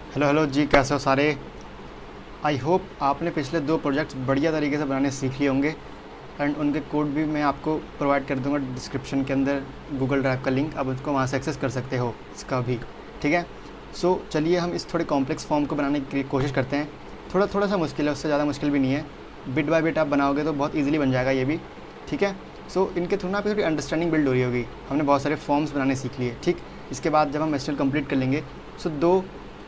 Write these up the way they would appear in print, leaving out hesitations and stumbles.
Hello hello जी, कैसे हो सारे। आई होप आपने पिछले 2 प्रोजेक्ट्स बढ़िया तरीके से बनाने सीख लिए होंगे एंड उनके कोड भी मैं आपको प्रोवाइड कर दूंगा डिस्क्रिप्शन के अंदर, गूगल ड्राइव का लिंक, आप उसको वहाँ से एक्सेस कर सकते हो इसका भी। ठीक है। सो चलिए हम इस थोड़े कॉम्प्लेक्स फॉर्म को बनाने की कोशिश करते हैं। थोड़ा थोड़ा सा मुश्किल है, उससे ज़्यादा मुश्किल भी नहीं है। बिट बाय बिट आप बनाओगे तो बहुत ईजिली बन जाएगा ये भी। ठीक है। सो इनके थ्रू ना आपकी थोड़ी अंडरस्टैंडिंग बिल्ड हो रही होगी। हमने बहुत सारे फॉर्म्स बनाने सीख लिए। ठीक। इसके बाद जब हम एचटीएमएल कंप्लीट कर लेंगे सो 2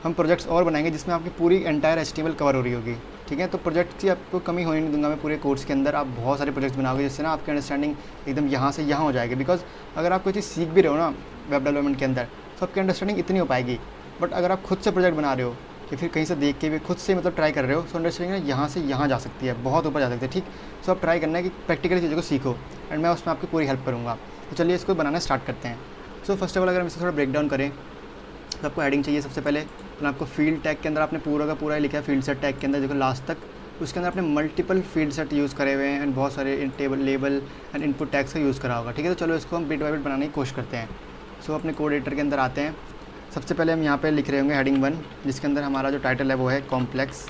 हम प्रोजेक्ट्स और बनाएंगे जिसमें आपकी पूरी एंटायर एचटीएमएल कवर हो रही होगी। ठीक है। तो प्रोजेक्ट की आपको कमी होने नहीं दूंगा मैं पूरे कोर्स के अंदर। आप बहुत सारे प्रोजेक्ट्स बनाओगे जिससे ना आपकी अंडरस्टैंडिंग एकदम यहाँ से यहाँ हो जाएगी। बिकॉज अगर आप कोई चीज़ सीख भी रहे हो ना वेब डेवलपमेंट के अंदर तो आपकी अंडरस्टैंडिंग इतनी हो पाएगी। बट अगर आप खुद से प्रोजेक्ट बना रहे हो या फिर कहीं से देख के भी खुद से मतलब ट्राई कर रहे हो तो अंडरस्टैंडिंग यहाँ से यहाँ जा सकती है, बहुत ऊपर जा सकती है। ठीक। सो आप ट्राई करना है कि प्रैक्टिकली चीज़ों को सीखो एंड मैं उसमें आपकी पूरी हेल्प करूँगा। तो चलिए इसको बनाना स्टार्ट करते हैं। सो फर्स्ट ऑफ ऑल अगर हम इसे थोड़ा ब्रेक डाउन करें तो आपको हेडिंग चाहिए सबसे पहले। तो आपको फील्ड टैग के अंदर आपने पूरा का पूरा लिखा है फील्ड सेट टैग के अंदर, देखो लास्ट तक। उसके अंदर आपने मल्टीपल फील्ड सेट यूज़ करे हुए हैं एंड बहुत सारे table label and input tags का यूज़ करा होगा। ठीक है। तो चलो इसको हम बिट बाय बिट बनाने की कोशिश करते हैं। सो अपने कोड एडिटर के अंदर आते हैं। सबसे पहले हम यहाँ पे लिख रहे होंगे हेडिंग 1, जिसके अंदर हमारा जो टाइटल है वो है कॉम्प्लेक्स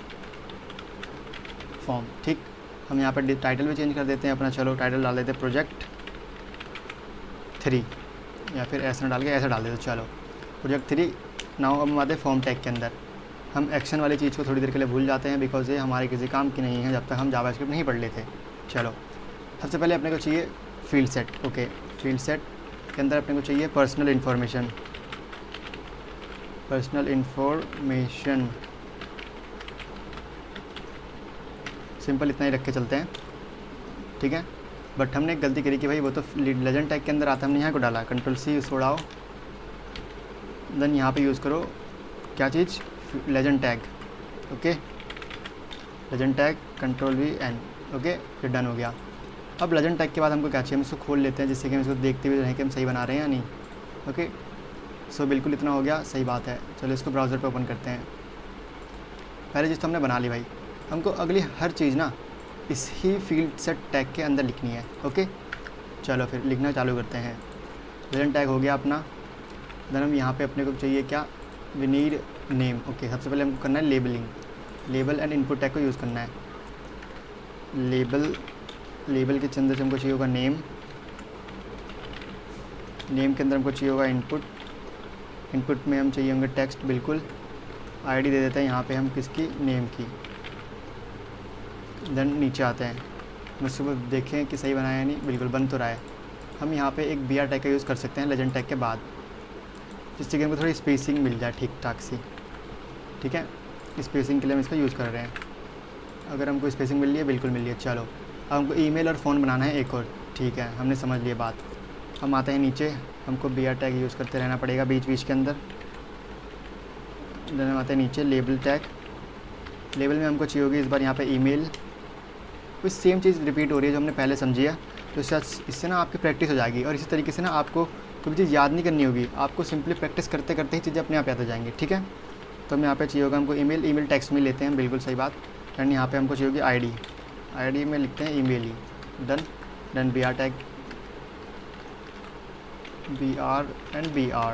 फॉर्म। ठीक। हम यहाँ पर टाइटल भी चेंज कर देते हैं अपना। चलो टाइटल डाल देते हैं प्रोजेक्ट 3 या फिर ऐसा डाल के ऐसा डाल देते। चलो प्रोजेक्ट 3। नाउ अब हम आते हैं फॉर्म टैग के अंदर। हम एक्शन वाली चीज़ को थोड़ी देर के लिए भूल जाते हैं बिकॉज ये हमारे किसी काम की नहीं है जब तक हम जावास्क्रिप्ट नहीं पढ़ लेते। चलो सबसे पहले अपने को चाहिए field set. Okay. Field set के अंदर अपने को चाहिए पर्सनल इन्फॉर्मेशन। सिंपल इतना ही रख के चलते हैं। ठीक है। बट हमने एक गलती करी कि भाई वो तो लेजेंड टैग के अंदर आता, हमने यहाँ को डाला। कंट्रोल सी उसको उड़ाओ, देन यहाँ पे यूज़ करो क्या चीज़, legend tag. Okay. Legend tag control V N. Okay फिर डन हो गया। अब लेजेंड टैग के बाद हमको क्या चाहिए, हम इसको खोल लेते हैं जिससे कि हम इसको देखते हुए रहें कि हम सही बना रहे हैं या नहीं। ओके। सो बिल्कुल इतना हो गया, सही बात है। चलो इसको ब्राउज़र पे ओपन करते हैं। पहले चीज़ तो हमने बना ली भाई। हमको अगली हर चीज़ ना इस ही फील्ड सेट टैग के अंदर लिखनी है। ओके। चलो फिर लिखना चालू करते हैं। लेजेंड टैग हो गया अपना। देन हम यहाँ पे अपने को चाहिए क्या, वी नीड नेम। ओके। सबसे पहले हमको करना है labelling. Label and input tag को यूज़ करना है। लेबल के अंदर से हमको चाहिए होगा नेम। नेम के अंदर हमको चाहिए होगा इनपुट। इनपुट में हम चाहिए होंगे टेक्स्ट। बिल्कुल आईडी दे देते हैं यहाँ पे हम किसकी, नेम की। देन नीचे आते हैं, हम इसको देखें कि सही बनाया है नहीं, बिल्कुल बन तो रहा है। हम यहाँ पे एक BR टैग का यूज़ कर सकते हैं लेजेंड टैग के बाद, जिससे कि हमको थोड़ी स्पेसिंग मिल जाए ठीक ठाक सी। ठीक है। स्पेसिंग के लिए हम इसका यूज़ कर रहे हैं। अगर हमको स्पेसिंग मिल रही है, बिल्कुल मिल रही है। चलो अब हमको ईमेल और फ़ोन बनाना है एक और। ठीक है, हमने समझ लिया बात। हम आते हैं नीचे, हमको BR टैग यूज़ करते रहना पड़ेगा बीच बीच के अंदर। देन हम आते हैं नीचे लेबल टैग। लेबल में हमको चाहिए होगी इस बार यहाँ पे ईमेल। कोई सेम चीज़ रिपीट हो रही है जो हमने पहले समझी है, तो इससे ना आपकी प्रैक्टिस हो जाएगी। और इसी तरीके से ना आपको कोई चीज़ याद नहीं करनी होगी, आपको सिंपली प्रैक्टिस करते करते ही चीज़ें अपने आप याद आ जाएंगी। ठीक है। तो हम यहाँ पे चाहिए होगा हमको ईमेल टेक्स्ट में लेते हैं, बिल्कुल सही बात। एंड यहाँ पे हमको चाहिए होगी आईडी में लिखते हैं ईमेल ही। Done BR tag, BR and BR।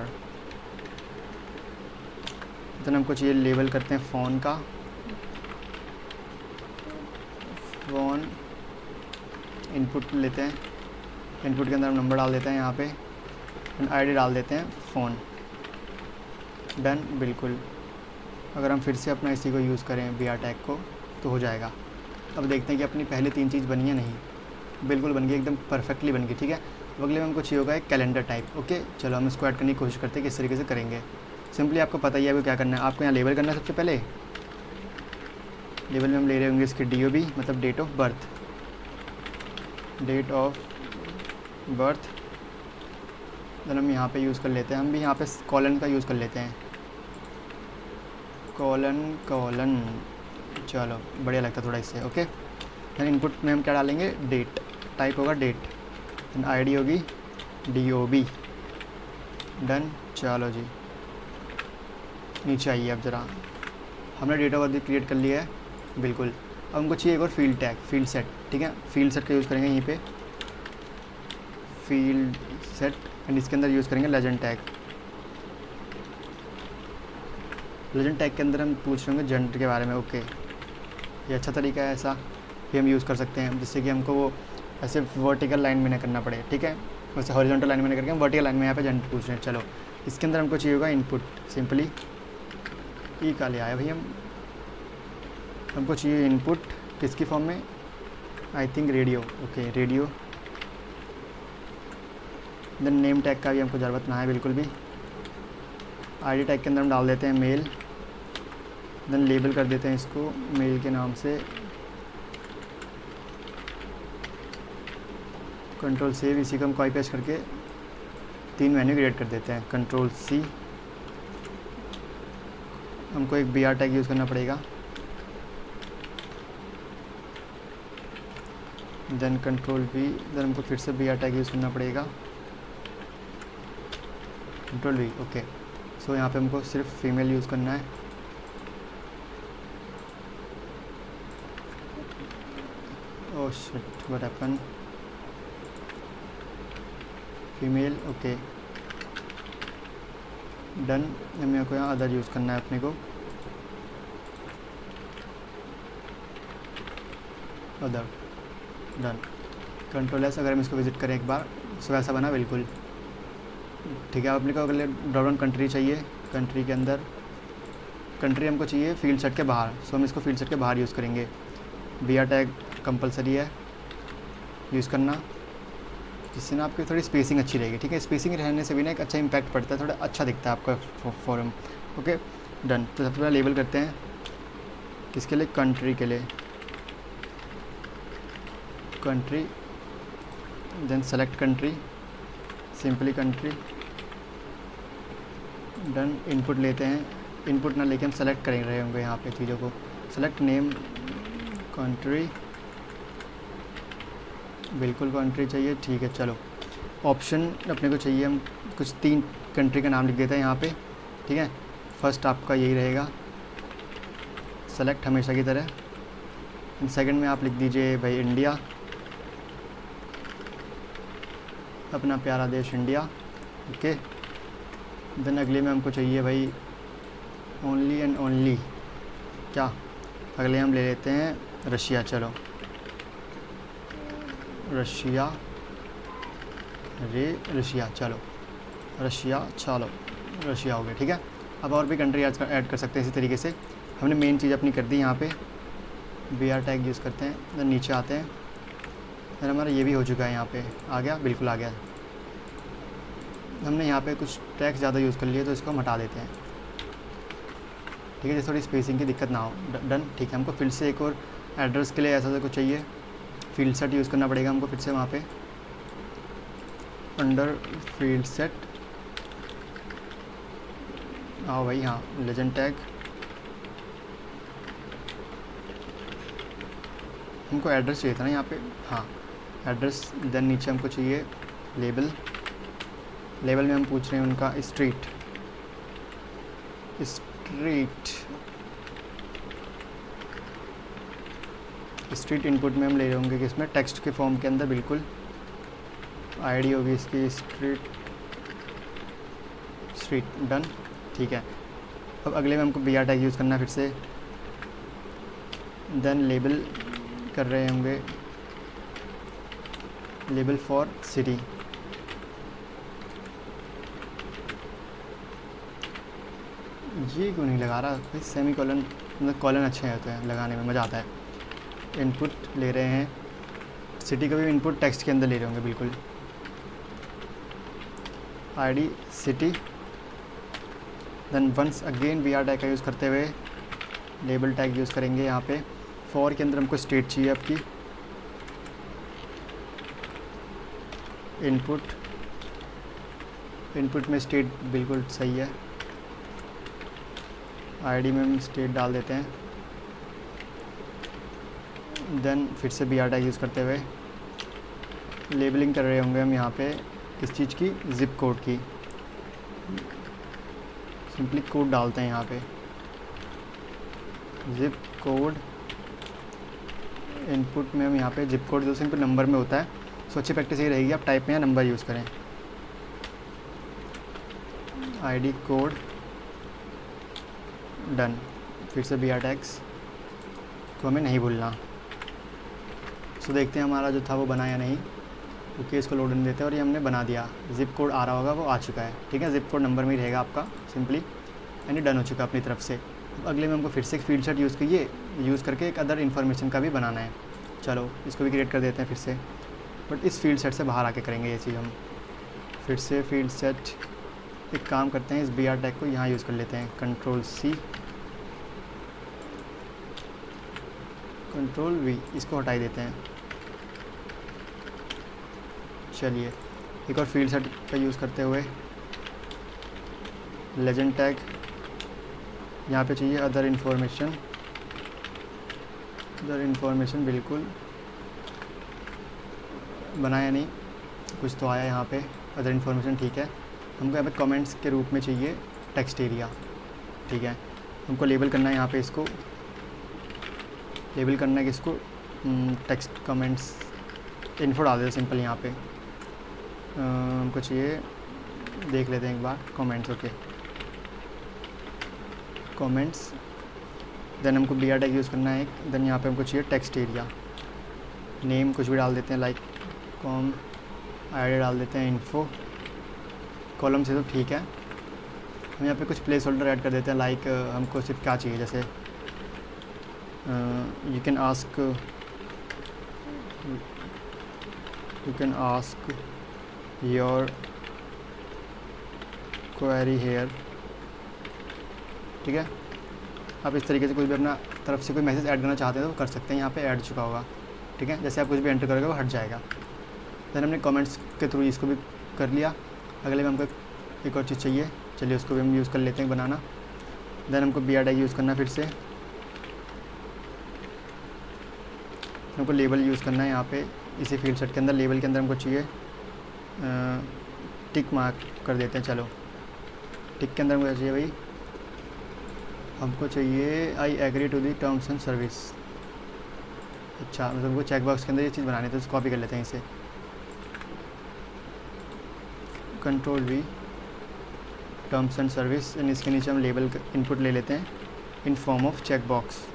Then हमको चाहिए लेबल करते हैं फ़ोन का। फ़ोन इनपुट लेते हैं, इनपुट के अंदर हम नंबर डाल देते हैं यहाँ पे एंड आईडी डाल देते हैं फ़ोन। डन। बिल्कुल अगर हम फिर से अपना इसी को यूज़ करें BR टैग को तो हो जाएगा। अब देखते हैं कि अपनी पहले 3 चीज़ बनी है नहीं, बिल्कुल बन गई, एकदम परफेक्टली बन गई। ठीक है। अब अगले में हमको चाहिए होगा एक कैलेंडर टाइप। ओके। चलो हम इसको ऐड करने की कोशिश करते हैं किस तरीके से करेंगे। सिंपली आपको पता ही है आपको क्या करना है। आपको यहाँ लेबल करना है सबसे पहले। लेबल में हम ले रहे होंगे इसके DOB मतलब डेट ऑफ बर्थ। देन हम यहाँ पे यूज़ कर लेते हैं, हम भी यहाँ पे कॉलन का यूज़ कर लेते हैं, कॉलन। चलो बढ़िया लगता है थोड़ा इससे। ओके। देन इनपुट में हम क्या डालेंगे, डेट। टाइप होगा डेट। देन आईडी होगी DOB। डन। चलो जी नीचे आइए। अब ज़रा हमने डेट ऑफ बर्थ भी क्रिएट कर लिया है, बिल्कुल। अब हमको चाहिए एक और फील्ड टैग, फील्ड सेट। ठीक है। फील्ड सेट का यूज़ करेंगे यहीं पे, फील्ड सेट। एंड इसके अंदर यूज़ करेंगे लेजेंड टैग। लेजेंड टैग के अंदर हम पूछ रहे होंगे जेंडर के बारे में। ओके, ये अच्छा तरीका है, ऐसा भी हम यूज़ कर सकते हैं जिससे कि हमको वो ऐसे वर्टिकल लाइन में ना करना पड़े। ठीक है, वैसे हॉरिजॉन्टल लाइन में ना करके हम वर्टिकल लाइन में यहाँ पे जेंडर पूछ रहे हैं। चलो, इसके अंदर हमको चाहिए होगा इनपुट, सिंपली ई का ले आया भाई हमको चाहिए इनपुट किसकी फॉर्म में, I think radio. Okay, radio. Then name tag का भी हमको ज़रूरत ना है बिल्कुल भी। आईडी टैग के अंदर हम डाल देते हैं मेल। देन लेबल कर देते हैं इसको मेल के नाम से। कंट्रोल सेव, इसी को हम कॉपी पेस्ट करके 3 मेन्यू क्रिएट कर देते हैं। कंट्रोल सी, हमको एक BR टैग यूज़ करना पड़ेगा। देन कंट्रोल V, देन हमको फिर से BR टैग यूज़ करना पड़ेगा। Control V। ओके, सो यहाँ पे हमको सिर्फ फीमेल यूज़ करना है। Oh shit, what happen, female. Okay, done. मेरे को यहाँ अदर यूज़ करना है अपने को, अदर, डन। कंट्रोल एस, अगर हम इसको विज़िट करें एक बार, सो वैसा बना बिल्कुल। ठीक है, अपने को अगले ड्रॉप डाउन कंट्री चाहिए। कंट्री के अंदर कंट्री हमको चाहिए फील्ड सेट के बाहर, सो हम इसको फील्ड सेट के बाहर यूज़ करेंगे। BR टैग कंपलसरी है यूज़ करना, जिससे ना आपकी थोड़ी स्पेसिंग अच्छी रहेगी। ठीक है, स्पेसिंग रहने से भी ना एक अच्छा इम्पैक्ट पड़ता है, थोड़ा अच्छा दिखता है आपका फॉर्म। Okay, done. तो सबसे पहले लेबल करते हैं किसके लिए, कंट्री के लिए, country. Then select country, simply country, done. Input लेते हैं, इनपुट ना लेके हम सेलेक्ट कर रहे होंगे यहाँ पे चीज़ों को। सेलेक्ट नेम, कंट्री, बिल्कुल कंट्री चाहिए। ठीक है, चलो ऑप्शन अपने को चाहिए, हम कुछ 3 कंट्री का नाम लिख देते हैं यहाँ पे। ठीक है, फर्स्ट आपका यही रहेगा सेलेक्ट हमेशा की तरह। सेकंड में आप लिख दीजिए भाई इंडिया, अपना प्यारा देश इंडिया। ओके, देन अगले में हमको चाहिए भाई ओनली एंड ओनली, क्या अगले हम ले लेते हैं रशिया। चलो रशिया, रशिया, चलो रशिया, चलो रशिया हो गया। ठीक है, अब और भी कंट्री ऐड कर सकते हैं इसी तरीके से। हमने मेन चीज़ अपनी कर दी यहाँ पे, BR टैग यूज़ करते हैं। देन नीचे आते हैं, देन हमारा ये भी हो चुका है, यहाँ पे आ गया, बिल्कुल आ गया। हमने यहाँ पे कुछ टैग्स ज़्यादा यूज़ कर लिए तो इसको हम हटा देते हैं। ठीक है, जैसे थोड़ी स्पेसिंग की दिक्कत ना हो। डन। ठीक है, हमको फिर से एक और एड्रेस के लिए ऐसा सा कुछ चाहिए, फील्ड सेट यूज़ करना पड़ेगा हमको फिर से वहाँ पे, अंडर फील्ड सेट। हाँ भाई, हाँ, लेजेंड टैग। हमको एड्रेस चाहिए था ना यहाँ पे, हाँ एड्रेस। देन नीचे हमको चाहिए लेबल, लेबल में हम पूछ रहे हैं उनका स्ट्रीट, स्ट्रीट इनपुट में हम ले रहे होंगे कि इसमें टेक्स्ट के फॉर्म के अंदर, बिल्कुल। आईडी होगी इसकी स्ट्रीट, डन। ठीक है, अब अगले में हमको BR टैग यूज़ करना है फिर से। देन लेबल कर रहे होंगे, लेबल फॉर सिटी। ये क्यों नहीं लगा रहा भाई, सेमी कॉलन, मतलब कॉलन अच्छे होते हैं लगाने में, मज़ा आता है। इनपुट ले रहे हैं सिटी का भी इनपुट टेक्स्ट के अंदर ले रहे होंगे, बिल्कुल। ID city, then once again BR tag का यूज़ करते हुए लेबल टैग यूज़ करेंगे यहाँ पे। फॉर के अंदर हमको स्टेट चाहिए आपकी, इनपुट में स्टेट बिल्कुल सही है। आईडी में हम स्टेट डाल देते हैं। देन फिर से BR टैग यूज़ करते हुए लेबलिंग कर रहे होंगे हम यहाँ पे किस चीज़ की, ज़िप कोड की। सिंपली कोड डालते हैं यहाँ पे, ज़िप कोड। इनपुट में हम यहाँ पे ज़िप कोड जो सिंपल नंबर में होता है, सो अच्छी प्रैक्टिस यही रहेगी, आप टाइप में या नंबर यूज़ करें। ID code, done. फिर से br tags को हमें नहीं भूलना। सो देखते हैं हमारा जो था वो बना या नहीं। ओके, इसको लोड इन देते हैं और ये हमने बना दिया। ज़िप कोड आ रहा होगा, वो आ चुका है। ठीक है, ज़िप कोड नंबर में ही रहेगा आपका सिंपली, यानी डन हो चुका अपनी तरफ से। अगले में हमको फिर से एक फील्ड सेट यूज़ करके एक अदर इन्फॉर्मेशन का भी बनाना है। चलो इसको भी क्रिएट कर देते हैं फिर से, बट इस फील्ड सेट से बाहर आके करेंगे ये चीज़ हम। फिर से फील्ड सेट, एक काम करते हैं, इस br टैग को यहाँ यूज़ कर लेते हैं, Ctrl+C Ctrl+V, इसको हटा देते हैं। चलिए एक और फील्ड सेट का यूज़ करते हुए लेजेंड टैग, यहाँ पे चाहिए अदर इन्फॉर्मेशन। बिल्कुल बनाया नहीं, कुछ तो आया यहाँ पे, अदर इन्फॉर्मेशन। ठीक है, हमको यहाँ पे कमेंट्स के रूप में चाहिए टेक्स्ट एरिया। ठीक है, हमको लेबल करना है यहाँ पे, इसको लेबल करना है कि इसको टेक्स्ट कमेंट्स इन्फो डाल देते सिंपल। यहाँ पे हमको चाहिए, देख लेते हैं एक बार, कमेंट्स। ओके, कमेंट्स, देन हमको br टैग यूज़ करना है एक। देन यहाँ पे हमको चाहिए टेक्स्ट एरिया, नेम कुछ भी डाल देते हैं, लाइक कॉम, आईडी डाल देते हैं, इन्फो, कॉलम से तो ठीक है। हम यहाँ पे कुछ प्लेस होल्डर ऐड कर देते हैं, लाइक हमको सिर्फ क्या चाहिए, जैसे you can ask your query here. ठीक है, आप इस तरीके से कोई भी अपना तरफ से कोई मैसेज ऐड करना चाहते हैं तो वो कर सकते हैं, यहाँ पे ऐड चुका होगा। ठीक है, जैसे आप कुछ भी एंटर करोगे वो हट जाएगा। देन हमने कमेंट्स के थ्रू इसको भी कर लिया। अगले में हमको एक और चीज़ चाहिए, चलिए उसको भी हम यूज़ कर लेते हैं, बनाना। देन हमको br टैग यूज़ करना, फिर से हमको लेबल यूज़ करना है यहाँ पे इसी फील्ड सेट के अंदर। लेबल के अंदर हमको चाहिए टिक मार्क कर देते हैं। चलो टिक के अंदर हमको चाहिए भाई, हमको चाहिए I agree to the terms and service. अच्छा, मतलब हमको चेक बॉक्स के अंदर ये चीज़ बनानी है, तो कॉपी कर लेते हैं इसे, Ctrl+V terms and service, and इसके नीचे हम लेबल इनपुट ले लेते हैं in form of check box.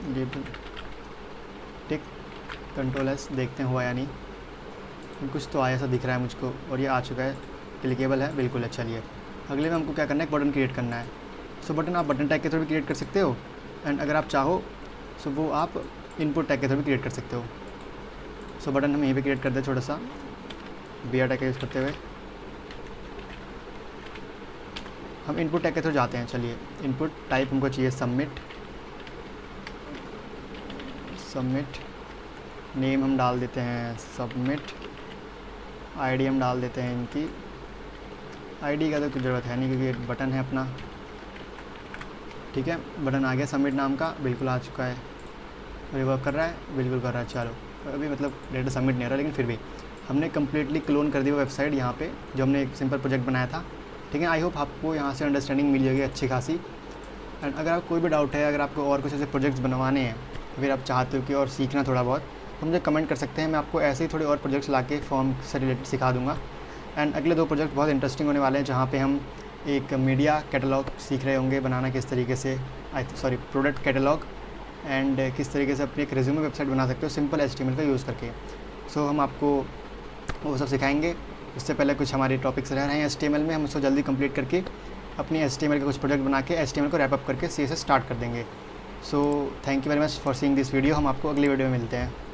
Label tick, Ctrl+S, देखते हैं हुआ या नहीं। कुछ तो आया ऐसा दिख रहा है मुझको, और ये आ चुका है, क्लिकेबल है, बिल्कुल है। चलिए अगले में हमको क्या करना है, एक बटन क्रिएट करना है। सो बटन आप बटन टैग के थ्रू भी क्रिएट कर सकते हो, एंड अगर आप चाहो सो वो आप इनपुट टैग के थ्रू भी क्रिएट कर सकते हो। सो बटन हम यहीं पे क्रिएट करते हैं, छोटा सा br टैग का यूज़ करते हुए हम इनपुट टैग के थ्रू जाते हैं। चलिए इनपुट टाइप हमको चाहिए सबमिट, नेम हम डाल देते हैं सबमिट, आईडी हम डाल देते हैं इनकी, आईडी का तो कुछ ज़रूरत है नहीं क्योंकि एक बटन है अपना। ठीक है, बटन आ गया सबमिट नाम का, बिल्कुल आ चुका है। और ये वर्क कर रहा है, बिल्कुल कर रहा है। चलो अभी मतलब डेटा सबमिट नहीं हो रहा, लेकिन फिर भी हमने कम्प्लीटली क्लोन कर दी वो वेबसाइट यहाँ पे, जो हमने एक सिंपल प्रोजेक्ट बनाया था। ठीक है, आई होप आपको यहाँ से अंडरस्टैंडिंग मिल जाएगी अच्छी खासी। एंड अगर आप कोई भी डाउट है, अगर आपको और कुछ ऐसे प्रोजेक्ट्स बनवाने हैं, अगर आप चाहते हो कि और सीखना थोड़ा बहुत, तो मुझे कमेंट कर सकते हैं। मैं आपको ऐसे ही थोड़े और प्रोजेक्ट्स ला के फॉर्म से रिलेटेड सिखा दूँगा। एंड अगले 2 प्रोजेक्ट बहुत इंटरेस्टिंग होने वाले हैं, जहाँ पे हम एक मीडिया कैटलॉग सीख रहे होंगे बनाना, किस तरीके से प्रोडक्ट कैटलॉग, एंड किस तरीके से अपनी एक रिज्यूमे वेबसाइट बना सकते हो सिंपल HTML का यूज़ करके। सो हम आपको वो सब सिखाएंगे। उससे पहले कुछ हमारे टॉपिक्स रह रहे हैं HTML में, हम उसको जल्दी कंप्लीट करके अपनी HTML का कुछ प्रोजेक्ट बना के HTML को रैप अप करके CSS स्टार्ट कर देंगे। So thank you very much for seeing this video. हम आपको अगली वीडियो में मिलते हैं।